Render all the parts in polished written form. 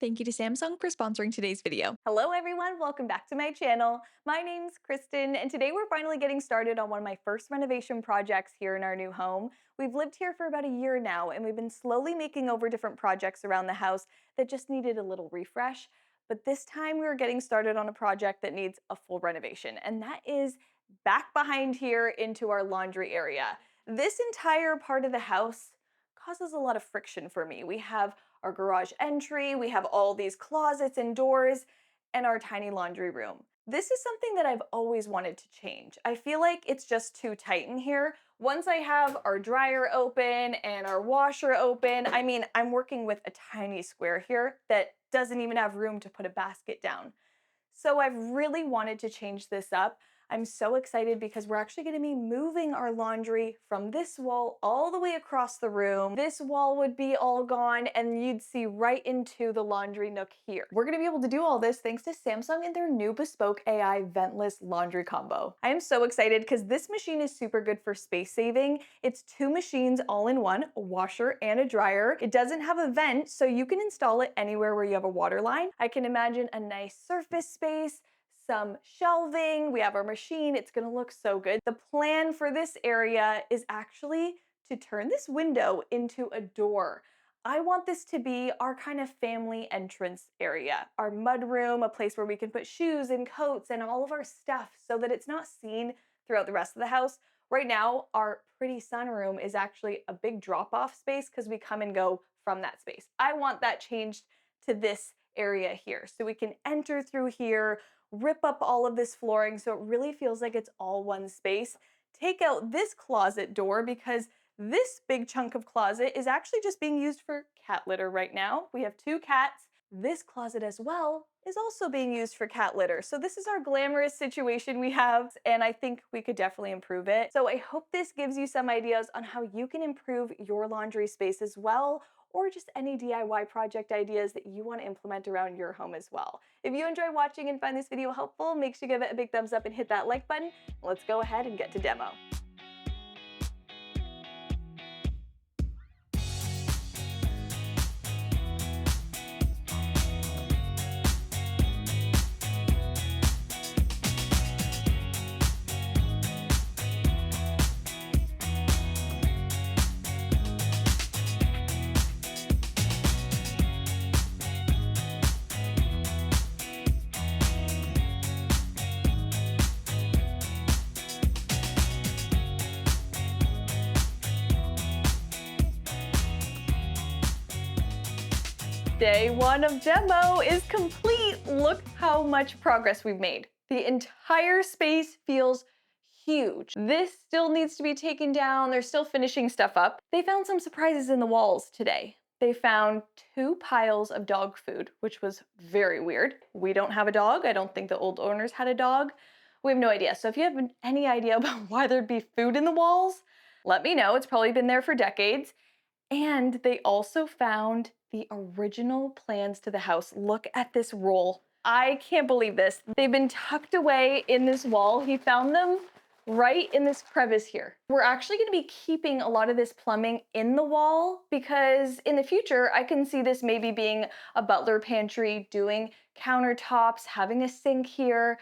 Thank you to Samsung for sponsoring today's video. Hello everyone, welcome back to my channel. My name's Kristen, and today we're finally getting started on one of my first renovation projects here in our new home. We've lived here for about a year now, and we've been slowly making over different projects around the house that just needed a little refresh. But this time we were getting started on a project that needs a full renovation, and that is back behind here into our laundry area. This entire part of the house causes a lot of friction for me. We have our garage entry, we have all these closets and doors, and our tiny laundry room. This is something that I've always wanted to change. I feel like it's just too tight in here. Once I have our dryer open and our washer open, I'm working with a tiny square here that doesn't even have room to put a basket down. So I've really wanted to change this up. I'm so excited because we're actually going to be moving our laundry from this wall all the way across the room. This wall would be all gone and you'd see right into the laundry nook here. We're going to be able to do all this thanks to Samsung and their new Bespoke AI ventless laundry combo. I am so excited because this machine is super good for space saving. It's two machines all in one, a washer and a dryer. It doesn't have a vent, so you can install it anywhere where you have a water line. I can imagine a nice surface space, some shelving, we have our machine, it's gonna look so good. The plan for this area is actually to turn this window into a door. I want this to be our kind of family entrance area, our mudroom, a place where we can put shoes and coats and all of our stuff so that it's not seen throughout the rest of the house. Right now, our pretty sunroom is actually a big drop-off space because we come and go from that space. I want that changed to this area here so we can enter through here, rip up all of this flooring so it really feels like it's all one space. Take out this closet door because this big chunk of closet is actually just being used for cat litter right now. We have two cats. This closet as well is also being used for cat litter. So this is our glamorous situation we have, and I think we could definitely improve it. So I hope this gives you some ideas on how you can improve your laundry space as well, or just any DIY project ideas that you want to implement around your home as well. If you enjoy watching and find this video helpful, make sure you give it a big thumbs up and hit that like button. Let's go ahead and get to demo. Day one of demo is complete. Look how much progress we've made. The entire space feels huge. This still needs to be taken down. They're still finishing stuff up. They found some surprises in the walls today. They found two piles of dog food, which was very weird. We don't have a dog. I don't think the old owners had a dog. We have no idea. So if you have any idea about why there'd be food in the walls, let me know. It's probably been there for decades. And they also found the original plans to the house. Look at this roll. I can't believe this. They've been tucked away in this wall. He found them right in this crevice here. We're actually gonna be keeping a lot of this plumbing in the wall because in the future, I can see this maybe being a butler pantry, doing countertops, having a sink here,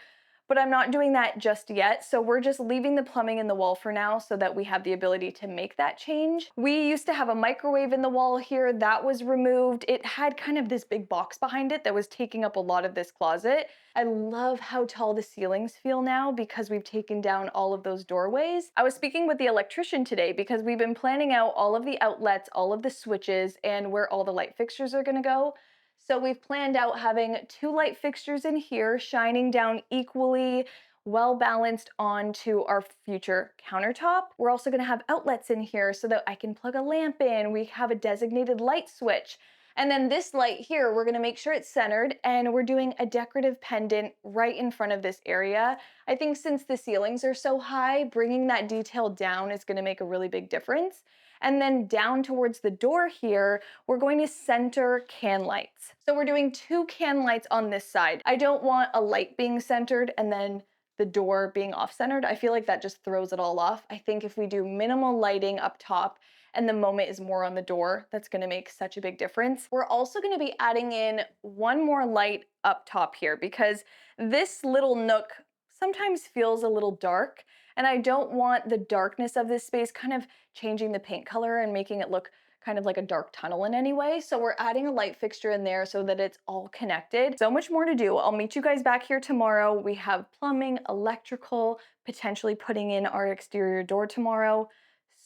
but I'm not doing that just yet. So we're just leaving the plumbing in the wall for now so that we have the ability to make that change. We used to have a microwave in the wall here. That was removed. It had kind of this big box behind it that was taking up a lot of this closet. I love how tall the ceilings feel now because we've taken down all of those doorways. I was speaking with the electrician today because we've been planning out all of the outlets, all of the switches, and where all the light fixtures are gonna go. So we've planned out having two light fixtures in here shining down equally, well balanced onto our future countertop. We're also gonna have outlets in here so that I can plug a lamp in. We have a designated light switch. And then this light here, we're gonna make sure it's centered, and we're doing a decorative pendant right in front of this area. I think since the ceilings are so high, bringing that detail down is gonna make a really big difference. And then down towards the door here, we're going to center can lights. So we're doing two can lights on this side. I don't want a light being centered and then the door being off-centered. I feel like that just throws it all off. I think if we do minimal lighting up top and the moment is more on the door. That's gonna make such a big difference. We're also gonna be adding in one more light up top here because this little nook sometimes feels a little dark, and I don't want the darkness of this space kind of changing the paint color and making it look kind of like a dark tunnel in any way. So we're adding a light fixture in there so that it's all connected. So much more to do. I'll meet you guys back here tomorrow. We have plumbing, electrical, potentially putting in our exterior door tomorrow.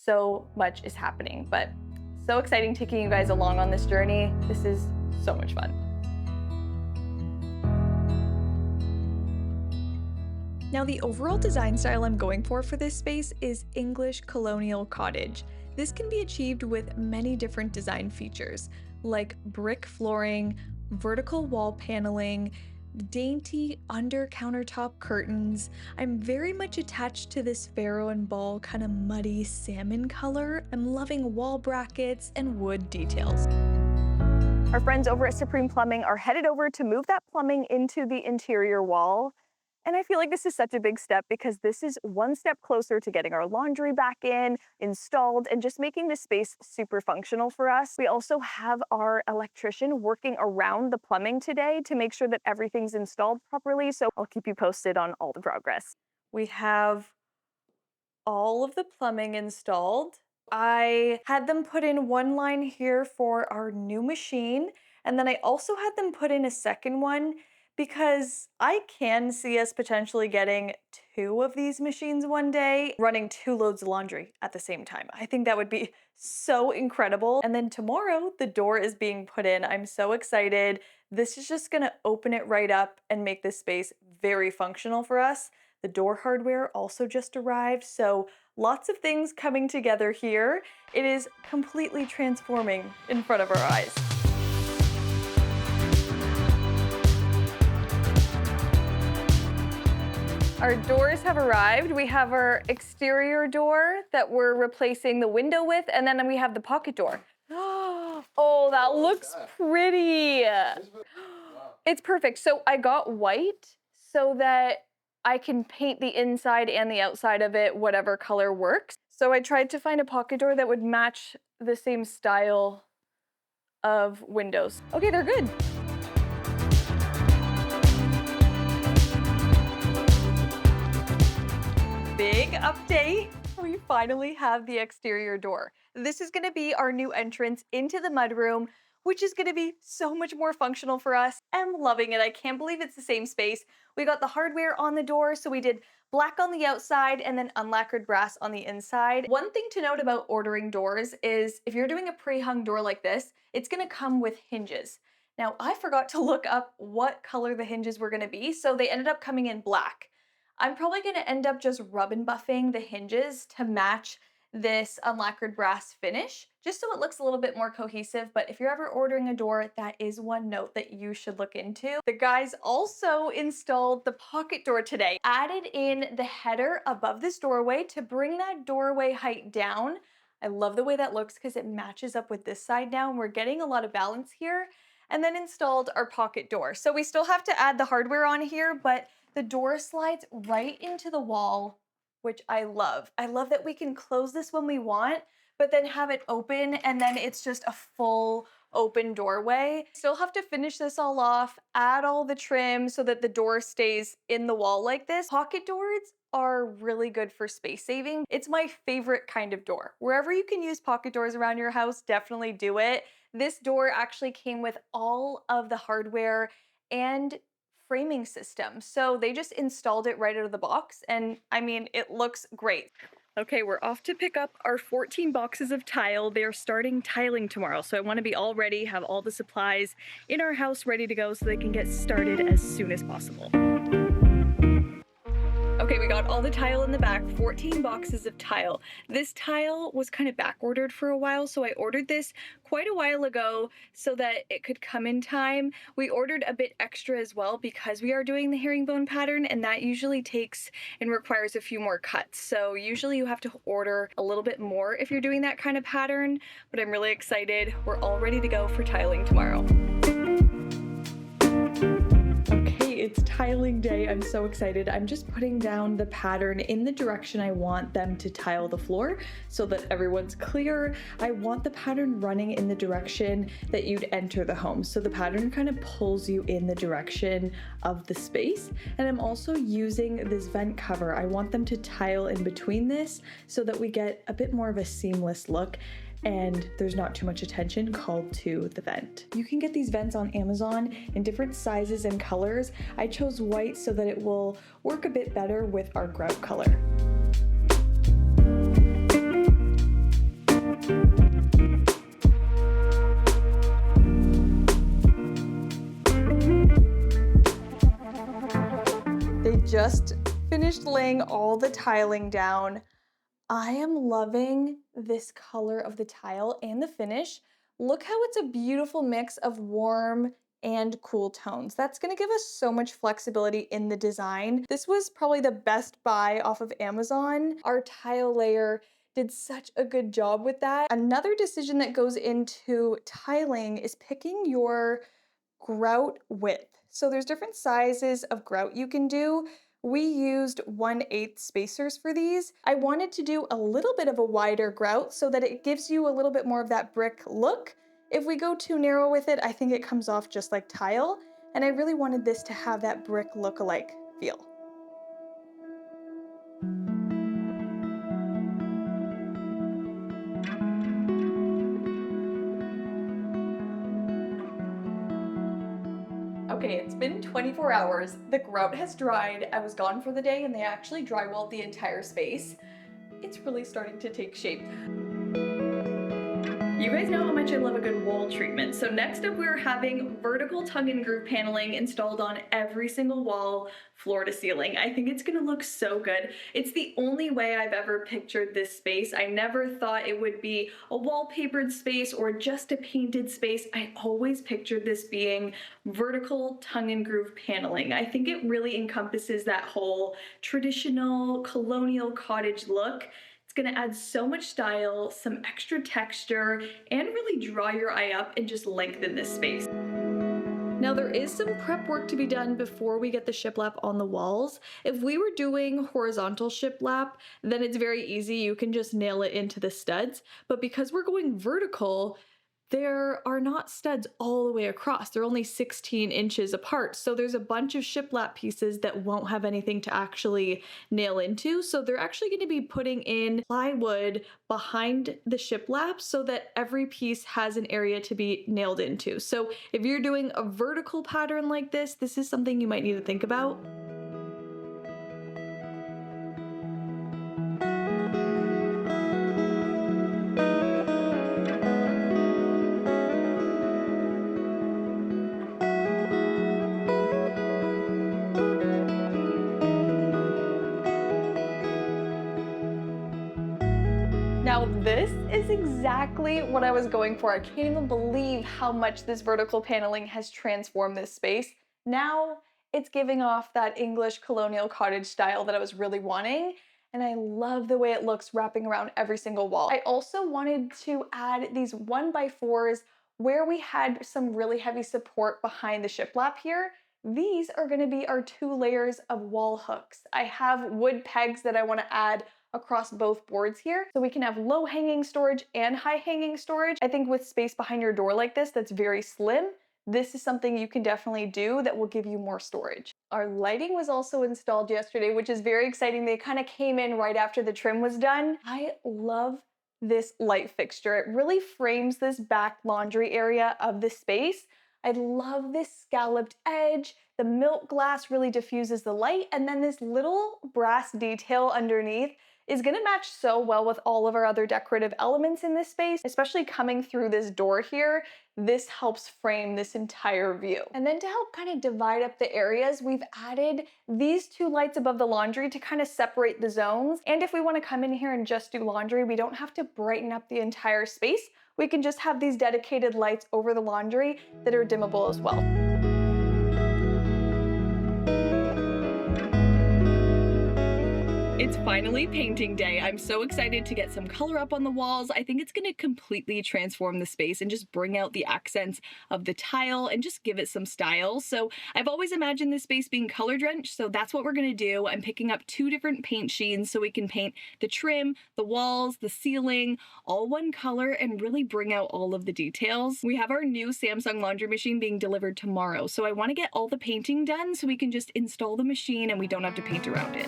So much is happening, but so exciting taking you guys along on this journey. This is so much fun. Now, the overall design style I'm going for this space is English colonial cottage. This can be achieved with many different design features, like brick flooring, vertical wall paneling, dainty under countertop curtains. I'm very much attached to this Pharaoh and Ball kind of muddy salmon color. I'm loving wall brackets and wood details. Our friends over at Supreme Plumbing are headed over to move that plumbing into the interior wall. And I feel like this is such a big step because this is one step closer to getting our laundry back in, installed, and just making this space super functional for us. We also have our electrician working around the plumbing today to make sure that everything's installed properly. So I'll keep you posted on all the progress. We have all of the plumbing installed. I had them put in one line here for our new machine, and then I also had them put in a second one because I can see us potentially getting 2 of these machines one day, running 2 loads of laundry at the same time. I think that would be so incredible. And then tomorrow, the door is being put in. I'm so excited. This is just gonna open it right up and make this space very functional for us. The door hardware also just arrived, so lots of things coming together here. It is completely transforming in front of our eyes. Our doors have arrived. We have our exterior door that we're replacing the window with, and then we have the pocket door. Oh, that looks pretty. It's perfect. So I got white so that I can paint the inside and the outside of it whatever color works. So I tried to find a pocket door that would match the same style of windows. Okay, they're good. Big update. We finally have the exterior door. This is gonna be our new entrance into the mudroom, which is gonna be so much more functional for us. I'm loving it. I can't believe it's the same space. We got the hardware on the door, so we did black on the outside and then unlacquered brass on the inside. One thing to note about ordering doors is if you're doing a pre-hung door like this, it's gonna come with hinges. Now, I forgot to look up what color the hinges were gonna be, so they ended up coming in black. I'm probably gonna end up just rub and buffing the hinges to match this unlacquered brass finish, just so it looks a little bit more cohesive. But if you're ever ordering a door, that is one note that you should look into. The guys also installed the pocket door today, added in the header above this doorway to bring that doorway height down. I love the way that looks because it matches up with this side now, and we're getting a lot of balance here. And then installed our pocket door. So we still have to add the hardware on here, but the door slides right into the wall, which I love. I love that we can close this when we want, but then have it open, and then it's just a full open doorway. Still have to finish this all off, add all the trim so that the door stays in the wall like this. Pocket doors are really good for space saving. It's my favorite kind of door. Wherever you can use pocket doors around your house, definitely do it. This door actually came with all of the hardware and framing system. So they just installed it right out of the box, and I mean, it looks great. Okay, we're off to pick up our 14 boxes of tile. They're starting tiling tomorrow, so I want to be all ready, have all the supplies in our house ready to go so they can get started as soon as possible. Okay, we got all the tile in the back, 14 boxes of tile. This tile was kind of back ordered for a while, so I ordered this quite a while ago so that it could come in time. We ordered a bit extra as well because we are doing the herringbone pattern, and that usually takes and requires a few more cuts. So usually you have to order a little bit more if you're doing that kind of pattern, but I'm really excited. We're all ready to go for tiling tomorrow. Okay, it's tiling day. I'm so excited. I'm just putting down the pattern in the direction I want them to tile the floor so that everyone's clear. I want the pattern running in the direction that you'd enter the home. So the pattern kind of pulls you in the direction of the space. And I'm also using this vent cover. I want them to tile in between this so that we get a bit more of a seamless look and there's not too much attention called to the vent. You can get these vents on Amazon in different sizes and colors. I chose white so that it will work a bit better with our grout color. They just finished laying all the tiling down. I am loving this color of the tile and the finish. Look how it's a beautiful mix of warm and cool tones. That's gonna give us so much flexibility in the design. This was probably the best buy off of Amazon. Our tile layer did such a good job with that. Another decision that goes into tiling is picking your grout width. So there's different sizes of grout you can do. We used 1/8 spacers for these. I wanted to do a little bit of a wider grout so that it gives you a little bit more of that brick look. If we go too narrow with it, I think it comes off just like tile. And I really wanted this to have that brick look-alike feel. Okay, it's been 24 hours. The grout has dried. I was gone for the day and they actually drywalled the entire space. It's really starting to take shape. You guys know how much I love a good wall treatment. So next up we're having vertical tongue and groove paneling installed on every single wall, floor to ceiling. I think it's gonna look so good. It's the only way I've ever pictured this space. I never thought it would be a wallpapered space or just a painted space. I always pictured this being vertical tongue and groove paneling. I think it really encompasses that whole traditional colonial cottage look. It's gonna add so much style, some extra texture, and really draw your eye up and just lengthen this space. Now there is some prep work to be done before we get the shiplap on the walls. If we were doing horizontal shiplap, then it's very easy. You can just nail it into the studs. But because we're going vertical, there are not studs all the way across. They're only 16 inches apart. So there's a bunch of shiplap pieces that won't have anything to actually nail into. So they're actually going to be putting in plywood behind the shiplap so that every piece has an area to be nailed into. So if you're doing a vertical pattern like this is something you might need to think about. Now this is exactly what I was going for. I can't even believe how much this vertical paneling has transformed this space. Now it's giving off that English colonial cottage style that I was really wanting. And I love the way it looks wrapping around every single wall. I also wanted to add these 1x4s where we had some really heavy support behind the shiplap here. These are gonna be our 2 layers of wall hooks. I have wood pegs that I wanna add across both boards here. So we can have low hanging storage and high hanging storage. I think with space behind your door like this that's very slim, this is something you can definitely do that will give you more storage. Our lighting was also installed yesterday, which is very exciting. They kind of came in right after the trim was done. I love this light fixture. It really frames this back laundry area of the space. I love this scalloped edge. The milk glass really diffuses the light, and then this little brass detail underneath is gonna match so well with all of our other decorative elements in this space, especially coming through this door here. This helps frame this entire view. And then to help kind of divide up the areas, we've added these 2 lights above the laundry to kind of separate the zones. And if we want to come in here and just do laundry, we don't have to brighten up the entire space. We can just have these dedicated lights over the laundry that are dimmable as well. It's finally painting day. I'm so excited to get some color up on the walls. I think it's going to completely transform the space and just bring out the accents of the tile and just give it some style. So I've always imagined this space being color drenched, so that's what we're going to do. I'm picking up 2 different paint sheets so we can paint the trim, the walls, the ceiling, all one color and really bring out all of the details. We have our new Samsung laundry machine being delivered tomorrow, so I want to get all the painting done so we can just install the machine and we don't have to paint around it.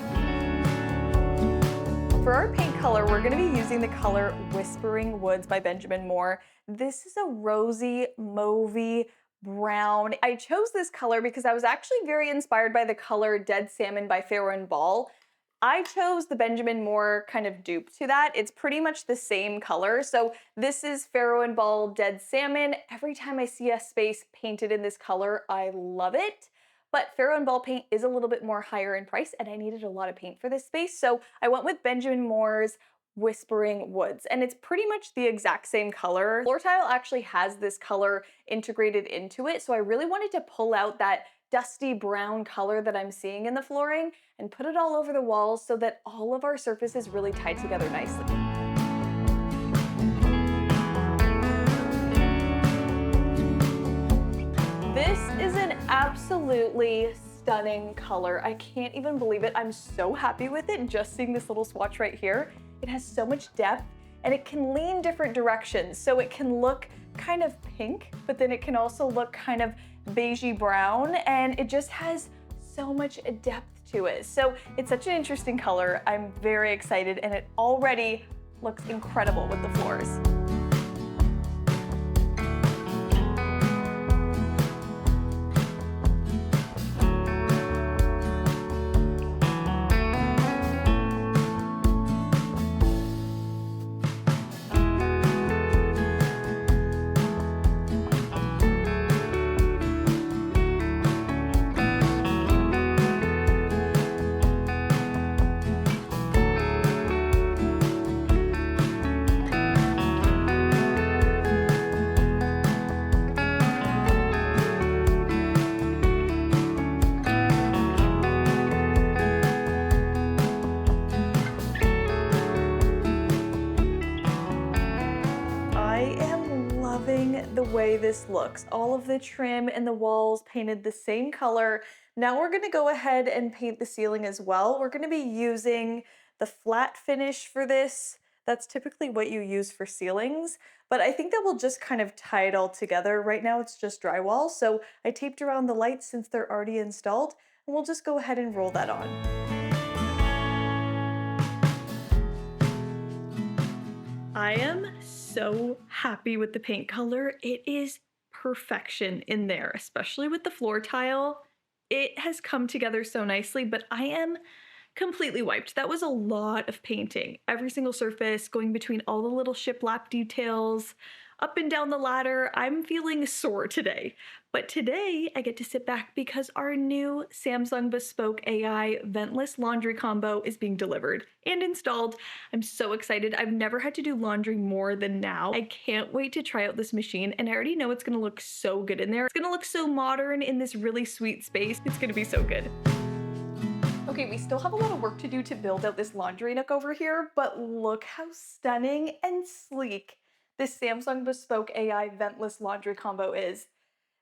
For our paint color, we're going to be using the color Whispering Woods by Benjamin Moore. This is a rosy, mauvey brown. I chose this color because I was actually very inspired by the color Dead Salmon by Farrow and Ball. I chose the Benjamin Moore kind of dupe to that. It's pretty much the same color. So this is Farrow and Ball Dead Salmon. Every time I see a space painted in this color, I love it. But Farrow and Ball paint is a little bit more higher in price and I needed a lot of paint for this space. So I went with Benjamin Moore's Whispering Woods, and it's pretty much the exact same color. Floor tile actually has this color integrated into it, so I really wanted to pull out that dusty brown color that I'm seeing in the flooring and put it all over the walls so that all of our surfaces really tie together nicely. This is an absolutely stunning color. I can't even believe it. I'm so happy with it just seeing this little swatch right here. It has so much depth and it can lean different directions. So it can look kind of pink, but then it can also look kind of beigey brown, and it just has so much depth to it. So it's such an interesting color. I'm very excited and it already looks incredible with the floors. The way this looks. All of the trim and the walls painted the same color. Now we're going to go ahead and paint the ceiling as well. We're going to be using the flat finish for this. That's typically what you use for ceilings, but I think that will just kind of tie it all together. Right now it's just drywall, so I taped around the lights since they're already installed, and we'll just go ahead and roll that on. I am so happy with the paint color. It is perfection in there, especially with the floor tile. It has come together so nicely, but I am completely wiped. That was a lot of painting. Every single surface, going between all the little shiplap details, up and down the ladder. I'm feeling sore today. But today I get to sit back because our new Samsung Bespoke AI ventless laundry combo is being delivered and installed. I'm so excited. I've never had to do laundry more than now. I can't wait to try out this machine, and I already know it's gonna look so good in there. It's gonna look so modern in this really sweet space. It's gonna be so good. Okay, we still have a lot of work to do to build out this laundry nook over here, but look how stunning and sleek this Samsung Bespoke AI ventless laundry combo is.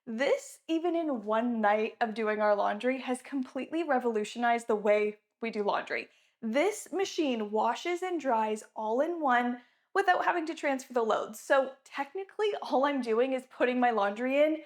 This, even in one night of doing our laundry, has completely revolutionized the way we do laundry. This machine washes and dries all in one without having to transfer the loads. So technically all I'm doing is putting my laundry in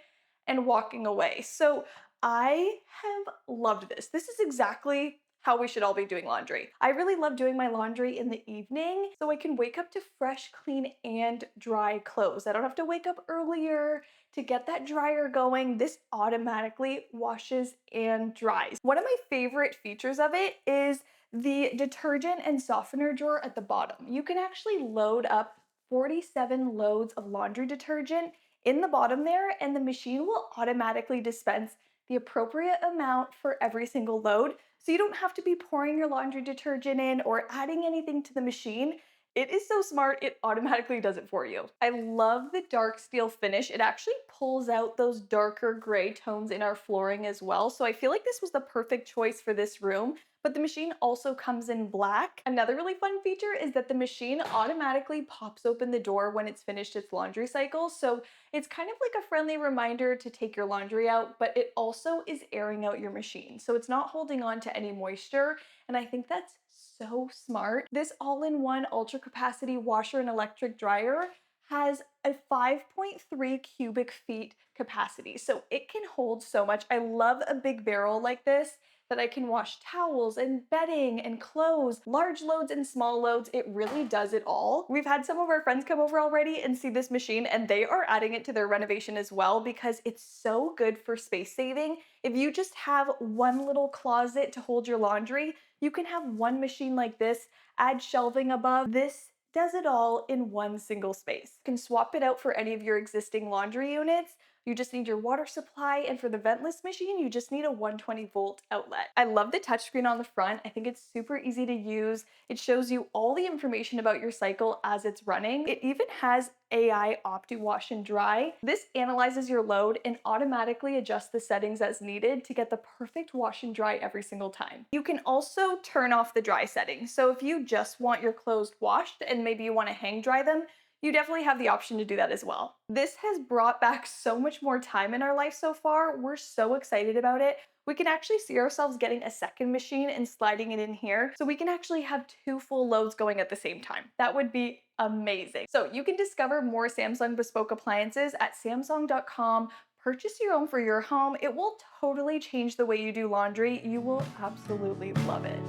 and walking away. So I have loved this. This is exactly how we should all be doing laundry. I really love doing my laundry in the evening so I can wake up to fresh, clean, and dry clothes. I don't have to wake up earlier to get that dryer going. This automatically washes and dries. One of my favorite features of it is the detergent and softener drawer at the bottom. You can actually load up 47 loads of laundry detergent in the bottom there, and the machine will automatically dispense the appropriate amount for every single load. So you don't have to be pouring your laundry detergent in or adding anything to the machine. It is so smart, it automatically does it for you. I love the dark steel finish. It actually pulls out those darker gray tones in our flooring as well. So I feel like this was the perfect choice for this room. but the machine also comes in black. Another really fun feature is that the machine automatically pops open the door when it's finished its laundry cycle. So it's kind of like a friendly reminder to take your laundry out, but it also is airing out your machine. So it's not holding on to any moisture. And I think that's so smart. This all-in-one ultra capacity washer and electric dryer has a 5.3 cubic feet capacity. So it can hold so much. I love a big barrel like this that I can wash towels and bedding and clothes, large loads and small loads. It really does it all. We've had some of our friends come over already and see this machine, and they are adding it to their renovation as well because it's so good for space saving. If you just have one little closet to hold your laundry, you can have one machine like this, add shelving above. This does it all in one single space. You can swap it out for any of your existing laundry units. You just need your water supply, and for the ventless machine, you just need a 120-volt outlet. I love the touchscreen on the front. I think it's super easy to use. It shows you all the information about your cycle as it's running. It even has AI Opti Wash and Dry. This analyzes your load and automatically adjusts the settings as needed to get the perfect wash and dry every single time. You can also turn off the dry setting. So if you just want your clothes washed and maybe you want to hang dry them, you definitely have the option to do that as well. This has brought back so much more time in our life so far. We're so excited about it. We can actually see ourselves getting a second machine and sliding it in here so we can actually have 2 full loads going at the same time. That would be amazing. So you can discover more Samsung Bespoke appliances at Samsung.com. Purchase your own for your home. It will totally change the way you do laundry. You will absolutely love it.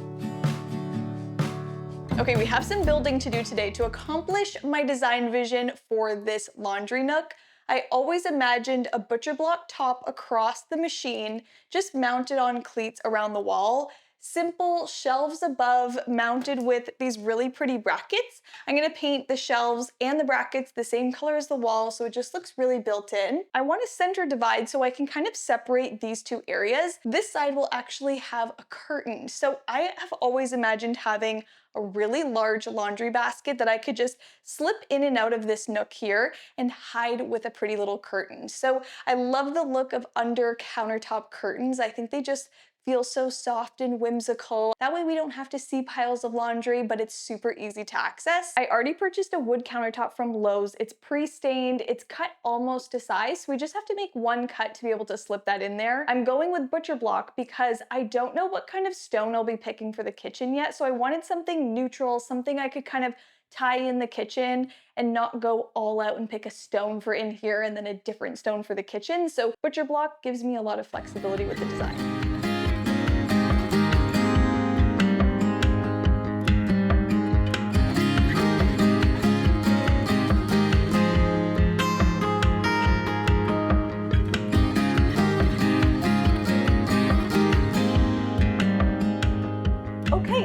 Okay, we have some building to do today to accomplish my design vision for this laundry nook. I always imagined a butcher block top across the machine, just mounted on cleats around the wall. Simple shelves above mounted with these really pretty brackets. I'm gonna paint the shelves and the brackets the same color as the wall so it just looks really built in. I want a center divide so I can kind of separate these two areas. This side will actually have a curtain. So I have always imagined having a really large laundry basket that I could just slip in and out of this nook here and hide with a pretty little curtain. So I love the look of under countertop curtains. I think they just feel so soft and whimsical. That way we don't have to see piles of laundry, but it's super easy to access. I already purchased a wood countertop from Lowe's. It's pre-stained, it's cut almost to size, so we just have to make one cut to be able to slip that in there. I'm going with butcher block because I don't know what kind of stone I'll be picking for the kitchen yet, so I wanted something neutral, something I could kind of tie in the kitchen and not go all out and pick a stone for in here and then a different stone for the kitchen. So butcher block gives me a lot of flexibility with the design.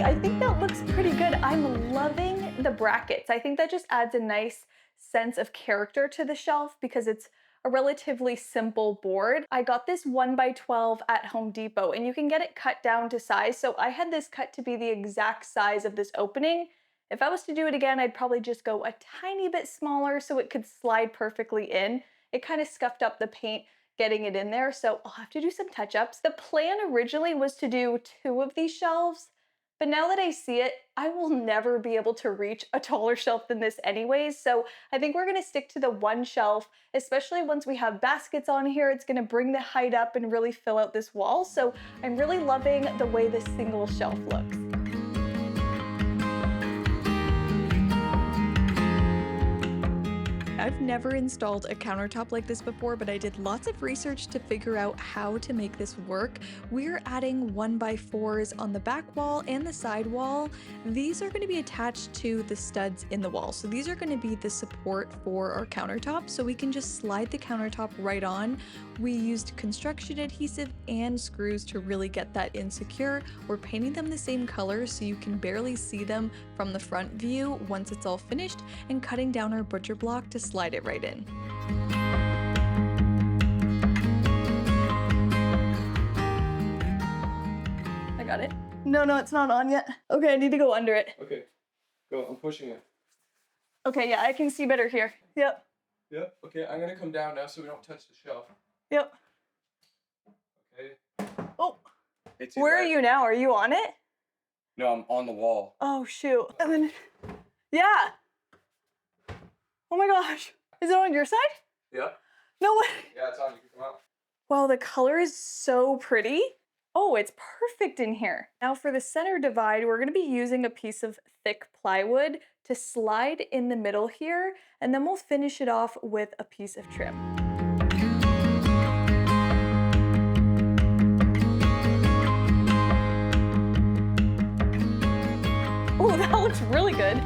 I think that looks pretty good. I'm loving the brackets. I think that just adds a nice sense of character to the shelf because it's a relatively simple board. I got this 1x12 at Home Depot and you can get it cut down to size. So I had this cut to be the exact size of this opening. If I was to do it again, I'd probably just go a tiny bit smaller so it could slide perfectly in. It kind of scuffed up the paint getting it in there, so I'll have to do some touch-ups. The plan originally was to do 2 of these shelves, but now that I see it, I will never be able to reach a taller shelf than this anyways, so I think we're gonna stick to the one shelf, especially once we have baskets on here. It's gonna bring the height up and really fill out this wall, so I'm really loving the way this single shelf looks. I've never installed a countertop like this before, but I did lots of research to figure out how to make this work. We're adding 1x4s on the back wall and the side wall. These are going to be attached to the studs in the wall. So these are going to be the support for our countertop, so we can just slide the countertop right on. We used construction adhesive and screws to really get that in secure. We're painting them the same color so you can barely see them from the front view once it's all finished, and cutting down our butcher block to slide it right in. I got it. No, it's not on yet. Okay, I need to go under it. Okay, go. I'm pushing it. Okay, yeah, I can see better here. Yep. Yep. Okay, I'm gonna come down now so we don't touch the shelf. Yep. Okay. Oh, It's where are you now? Are you on it? No, I'm on the wall. Oh, shoot. And then, yeah. Oh my gosh. Is it on your side? Yeah. No way. Yeah, it's on. You can come out. Wow, the color is so pretty. Oh, it's perfect in here. Now for the center divide, we're gonna be using a piece of thick plywood to slide in the middle here, and then we'll finish it off with a piece of trim. Oh, that looks really good.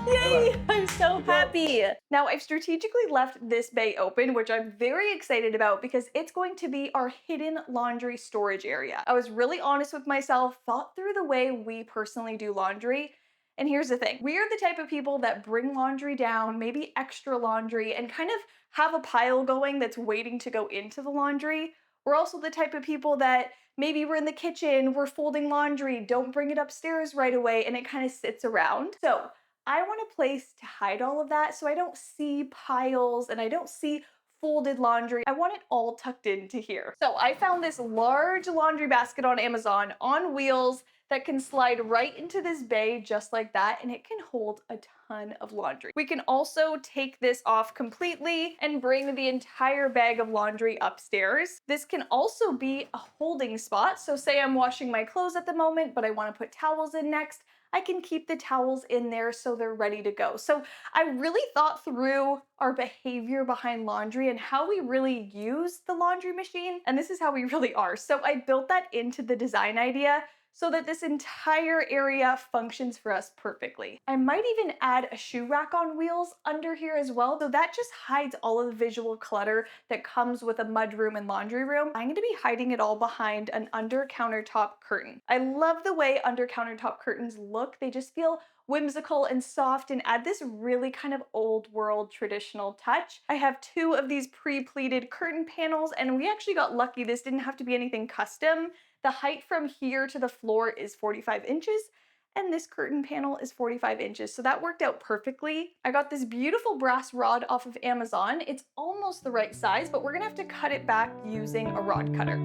Yay! I'm so happy. Now I've strategically left this bay open, which I'm very excited about because it's going to be our hidden laundry storage area. I was really honest with myself, thought through the way we personally do laundry. And here's the thing, we are the type of people that bring laundry down, maybe extra laundry, and kind of have a pile going that's waiting to go into the laundry. We're also the type of people that maybe we're in the kitchen, we're folding laundry, don't bring it upstairs right away, and it kind of sits around. So I want a place to hide all of that so I don't see piles and I don't see folded laundry. I want it all tucked into here. So I found this large laundry basket on Amazon on wheels that can slide right into this bay just like that, and it can hold a ton of laundry. We can also take this off completely and bring the entire bag of laundry upstairs. This can also be a holding spot. So say I'm washing my clothes at the moment, but I want to put towels in next. I can keep the towels in there so they're ready to go. So I really thought through our behavior behind laundry and how we really use the laundry machine, and this is how we really are. So I built that into the design idea so that this entire area functions for us perfectly. I might even add a shoe rack on wheels under here as well, though that just hides all of the visual clutter that comes with a mudroom and laundry room. I'm gonna be hiding it all behind an under countertop curtain. I love the way under countertop curtains look. They just feel whimsical and soft and add this really kind of old world traditional touch. I have 2 of these pre-pleated curtain panels, and we actually got lucky. This didn't have to be anything custom. The height from here to the floor is 45 inches, and this curtain panel is 45 inches, so that worked out perfectly. I got this beautiful brass rod off of Amazon. It's almost the right size, but we're gonna have to cut it back using a rod cutter.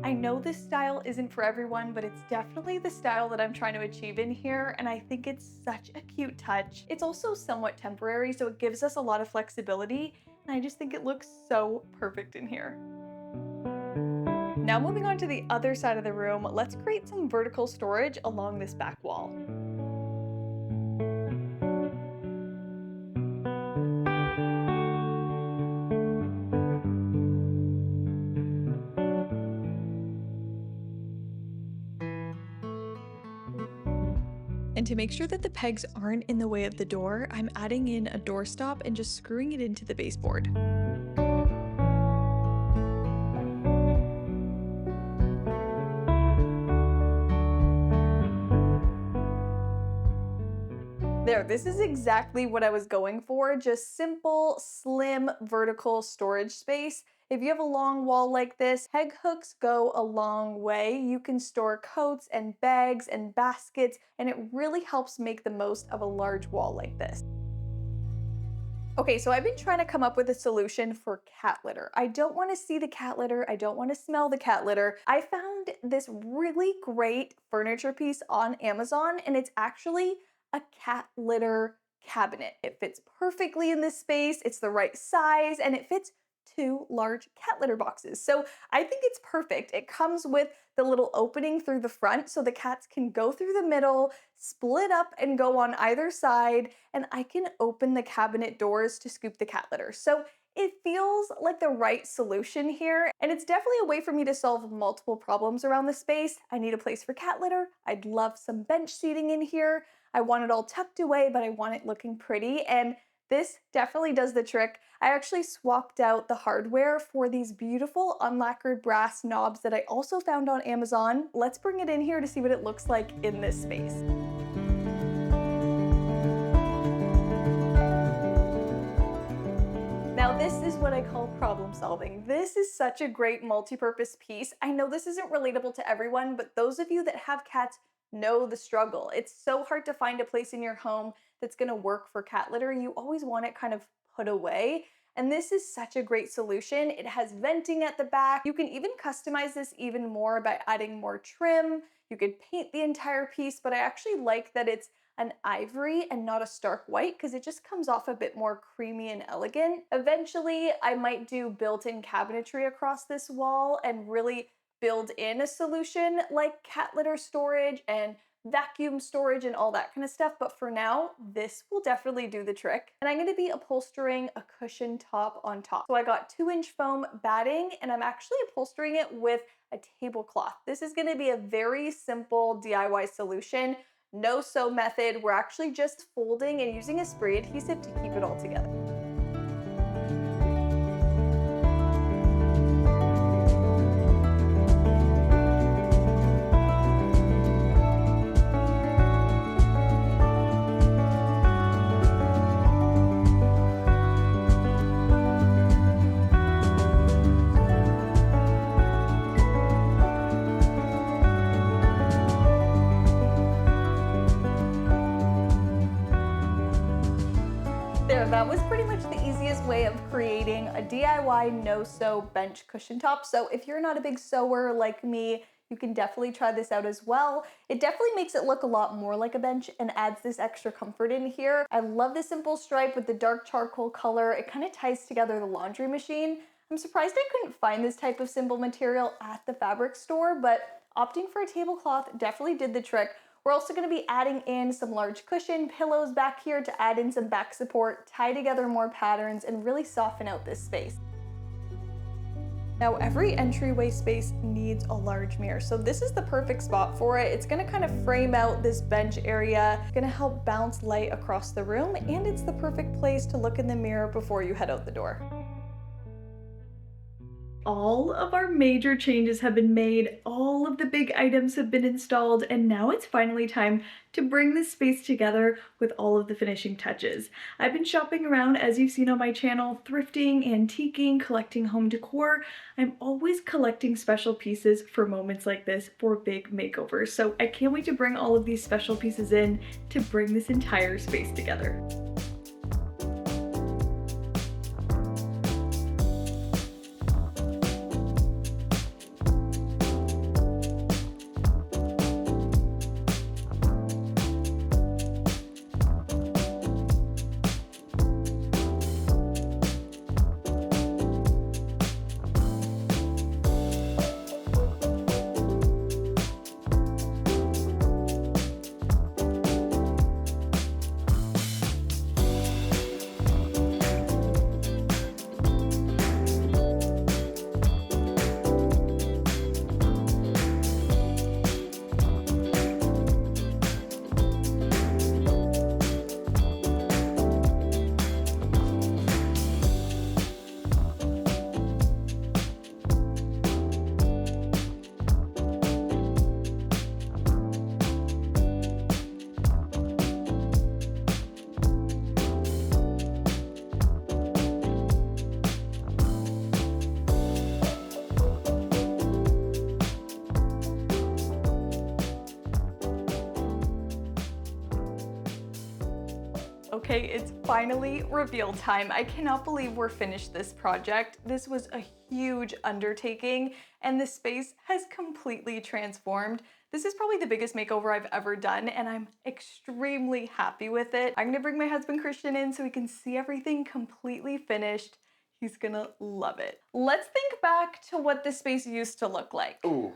I know this style isn't for everyone, but it's definitely the style that I'm trying to achieve in here, and I think it's such a cute touch. It's also somewhat temporary, so it gives us a lot of flexibility, and I just think it looks so perfect in here. Now moving on to the other side of the room, let's create some vertical storage along this back wall. And to make sure that the pegs aren't in the way of the door, I'm adding in a doorstop and just screwing it into the baseboard. There, this is exactly what I was going for, just simple, slim, vertical storage space. If you have a long wall like this, peg hooks go a long way. You can store coats and bags and baskets, and it really helps make the most of a large wall like this. Okay, so I've been trying to come up with a solution for cat litter. I don't want to see the cat litter. I don't want to smell the cat litter. I found this really great furniture piece on Amazon, and it's actually a cat litter cabinet. It fits perfectly in this space. It's the right size, and it fits 2 large cat litter boxes. So I think it's perfect. It comes with the little opening through the front so the cats can go through the middle, split up and go on either side, and I can open the cabinet doors to scoop the cat litter. So it feels like the right solution here, and it's definitely a way for me to solve multiple problems around the space. I need a place for cat litter. I'd love some bench seating in here. I want it all tucked away, but I want it looking pretty, and this definitely does the trick. I actually swapped out the hardware for these beautiful unlacquered brass knobs that I also found on Amazon. Let's bring it in here to see what it looks like in this space. Now this is what I call problem solving. This is such a great multi-purpose piece. I know this isn't relatable to everyone, but those of you that have cats know the struggle. It's so hard to find a place in your home that's gonna work for cat litter. You always want it kind of put away. And this is such a great solution. It has venting at the back. You can even customize this even more by adding more trim. You could paint the entire piece, but I actually like that it's an ivory and not a stark white because it just comes off a bit more creamy and elegant. Eventually, I might do built-in cabinetry across this wall and really build in a solution like cat litter storage and vacuum storage and all that kind of stuff. But for now, this will definitely do the trick. And I'm going to be upholstering a cushion top on top. So I got 2-inch foam batting and I'm actually upholstering it with a tablecloth. This is going to be a very simple DIY solution. No sew method. We're actually just folding and using a spray adhesive to keep it all together. That was pretty much the easiest way of creating a DIY no-sew bench cushion top. So if you're not a big sewer like me, you can definitely try this out as well. It definitely makes it look a lot more like a bench and adds this extra comfort in here. I love the simple stripe with the dark charcoal color. It kind of ties together the laundry machine. I'm surprised I couldn't find this type of simple material at the fabric store, but opting for a tablecloth definitely did the trick. We're also going to be adding in some large cushion pillows back here to add in some back support, tie together more patterns, and really soften out this space. Now every entryway space needs a large mirror, so this is the perfect spot for it. It's going to kind of frame out this bench area, going to help bounce light across the room, and it's the perfect place to look in the mirror before you head out the door. All of our major changes have been made, all of the big items have been installed, and now it's finally time to bring this space together with all of the finishing touches. I've been shopping around, as you've seen on my channel, thrifting, antiquing, collecting home decor. I'm always collecting special pieces for moments like this for big makeovers, so I can't wait to bring all of these special pieces in to bring this entire space together. Okay, it's finally reveal time. I cannot believe we're finished this project. This was a huge undertaking and the space has completely transformed. This is probably the biggest makeover I've ever done and I'm extremely happy with it. I'm gonna bring my husband Christian in so he can see everything completely finished. He's gonna love it. Let's think back to what this space used to look like. Ooh.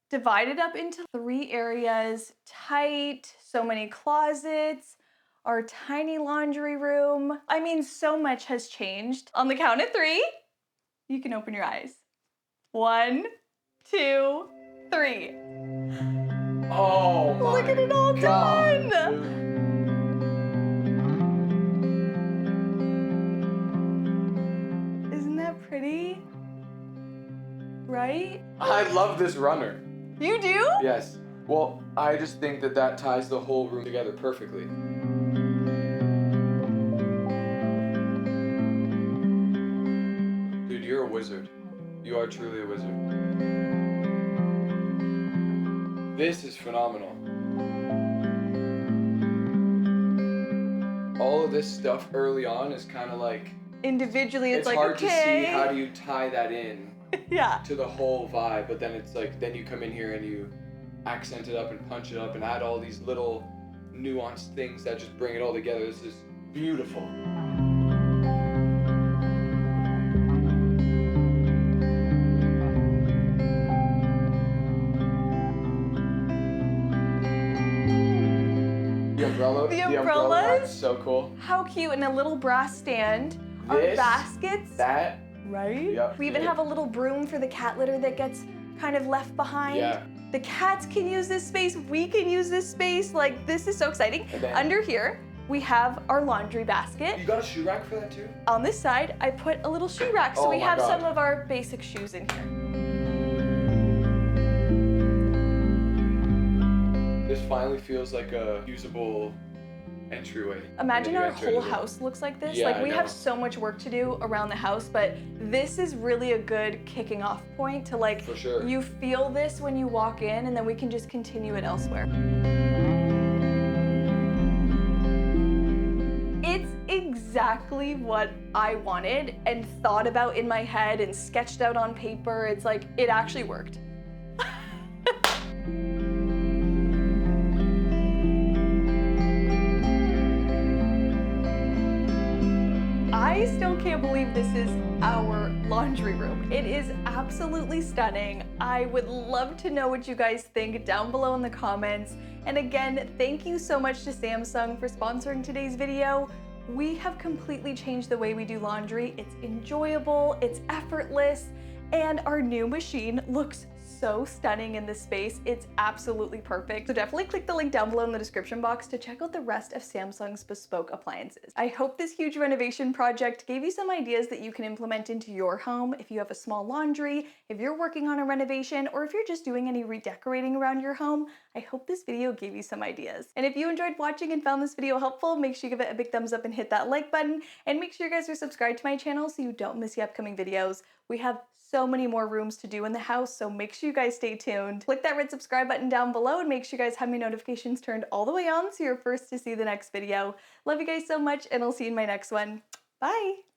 Divided up into 3 areas, tight, so many closets, our tiny laundry room. I mean, so much has changed. On the count of 3, you can open your eyes. 1, 2, 3. Oh my Look at it all God. done! Isn't that pretty? Right? I love this runner. You do? Yes. Well, I just think that that ties the whole room together perfectly. Dude, you're a wizard. You are truly a wizard. This is phenomenal. All of this stuff early on is kind of like individually it's like, hard okay. to see how do you tie that in Yeah. to the whole vibe, but then it's like, then you come in here and you accent it up and punch it up and add all these little nuanced things that just bring it all together. This is beautiful. The umbrella rack's so cool. How cute, and a little brass stand. Our baskets. That. Right? Yep. We even have a little broom for the cat litter that gets kind of left behind. Yeah. The cats can use this space, we can use this space. Like, this is so exciting. And then, under here, we have our laundry basket. You got a shoe rack for that too? On this side, I put a little shoe rack, so we have some of our basic shoes in here. This finally feels like a usable entryway. Imagine our whole house looks like this. Yeah, like, we I know. have so much work to do around the house, but this is really a good kicking off point to, like, For sure. you feel this when you walk in, and then we can just continue it elsewhere. It's exactly what I wanted and thought about in my head and sketched out on paper. It's like, it actually worked. I still can't believe this is our laundry room. It is absolutely stunning. I would love to know what you guys think down below in the comments. And again, thank you so much to Samsung for sponsoring today's video. We have completely changed the way we do laundry. It's enjoyable, it's effortless, and our new machine looks so stunning in this space. It's absolutely perfect. So definitely click the link down below in the description box to check out the rest of Samsung's bespoke appliances. I hope this huge renovation project gave you some ideas that you can implement into your home if you have a small laundry, if you're working on a renovation, or if you're just doing any redecorating around your home. I hope this video gave you some ideas. And if you enjoyed watching and found this video helpful, make sure you give it a big thumbs up and hit that like button, and make sure you guys are subscribed to my channel so you don't miss the upcoming videos. We have so many more rooms to do in the house, so make sure you guys stay tuned. Click that red subscribe button down below and make sure you guys have my notifications turned all the way on so you're first to see the next video. Love you guys so much, and I'll see you in my next one. Bye!